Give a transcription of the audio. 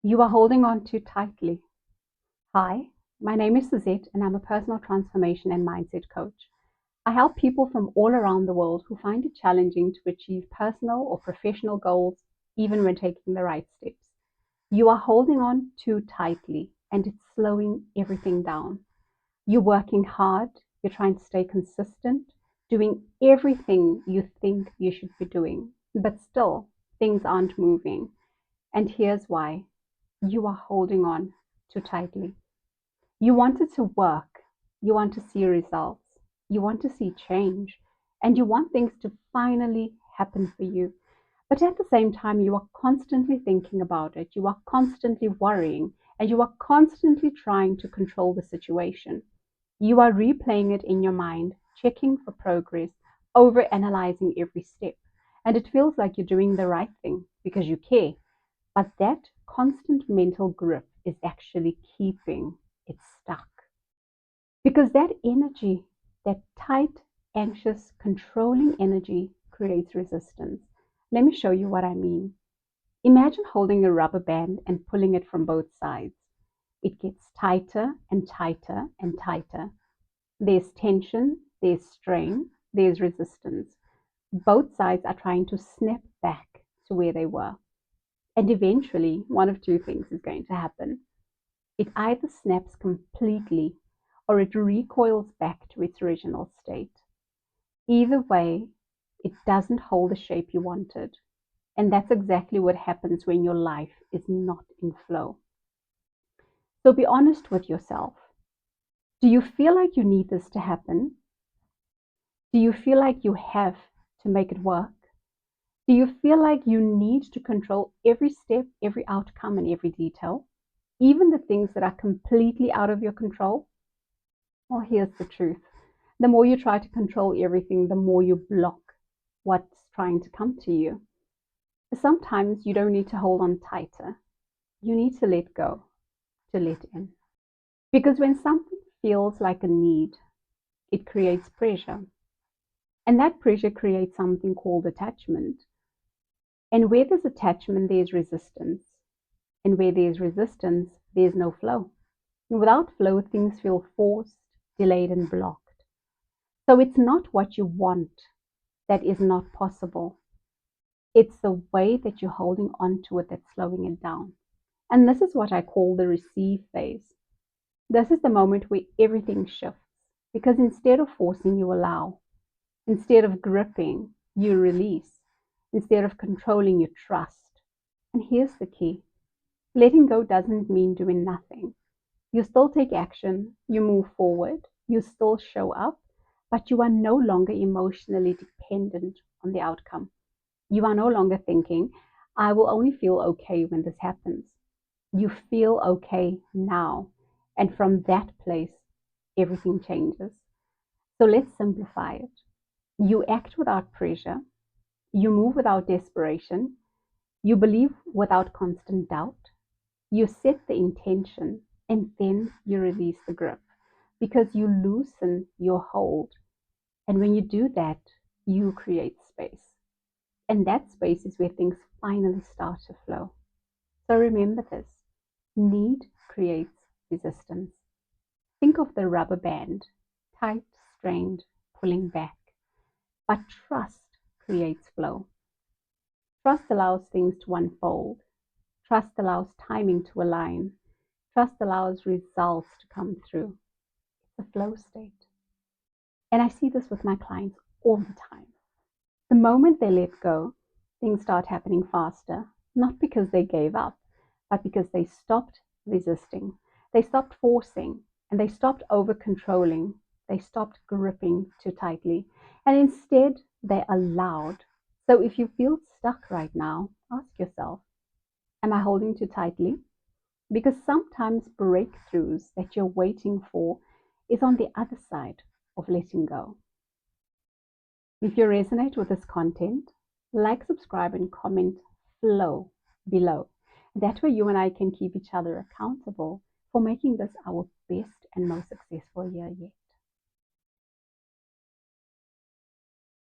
You are holding on too tightly. Hi, my name is Suzette, and I'm a personal transformation and mindset coach. I help people from all around the world who find it challenging to achieve personal or professional goals, even when taking the right steps. You are holding on too tightly, and it's slowing everything down. You're working hard, you're trying to stay consistent, doing everything you think you should be doing, but still, things aren't moving. And here's why: you are holding on too tightly. You want it to work, you want to see results, you want to see change, and you want things to finally happen for you. But at the same time, you are constantly thinking about it, you are constantly worrying, and you are constantly trying to control the situation. You are replaying it in your mind, checking for progress, over analyzing every step. And it feels like you're doing the right thing because you care, but that constant mental grip is actually keeping it stuck. Because that energy, that tight, anxious, controlling energy creates resistance. Let me show you what I mean. Imagine holding a rubber band and pulling it from both sides. It gets tighter and tighter and tighter. There's tension, there's strain, there's resistance. Both sides are trying to snap back to where they were. And eventually, one of two things is going to happen. It either snaps completely or it recoils back to its original state. Either way, it doesn't hold the shape you wanted. And that's exactly what happens when your life is not in flow. So be honest with yourself. Do you feel like you need this to happen? Do you feel like you have to make it work? Do you feel like you need to control every step, every outcome, and every detail? Even the things that are completely out of your control? Well, here's the truth. The more you try to control everything, the more you block what's trying to come to you. Sometimes you don't need to hold on tighter. You need to let go, to let in. Because when something feels like a need, it creates pressure. And that pressure creates something called attachment. And where there's attachment, there's resistance. And where there's resistance, there's no flow. And without flow, things feel forced, delayed, and blocked. So it's not what you want that is not possible. It's the way that you're holding on to it that's slowing it down. And this is what I call the receive phase. This is the moment where everything shifts. Because instead of forcing, you allow. Instead of gripping, you release. Instead of controlling, you trust. And here's the key: letting go doesn't mean doing nothing. You still take action, you move forward, you still show up, but you are no longer emotionally dependent on the outcome. You are no longer thinking, I will only feel okay when this happens. You feel okay now. And from that place, everything changes. So let's simplify it. You act without pressure, you move without desperation, you believe without constant doubt, you set the intention, and then you release the grip because you loosen your hold. And when you do that, you create space. And that space is where things finally start to flow. So remember this: need creates resistance. Think of the rubber band, tight, strained, pulling back. But trust creates flow. Trust allows things to unfold. Trust allows timing to align. Trust allows results to come through. It's a flow state. And I see this with my clients all the time. The moment they let go, things start happening faster, not because they gave up, but because they stopped resisting. They stopped forcing and they stopped over controlling. They stopped gripping too tightly. And instead, they allowed. So if you feel stuck right now, ask yourself, am I holding too tightly? Because sometimes breakthroughs that you're waiting for is on the other side of letting go. If you resonate with this content, like, subscribe, and comment flow below. That way you and I can keep each other accountable for making this our best and most successful year yet.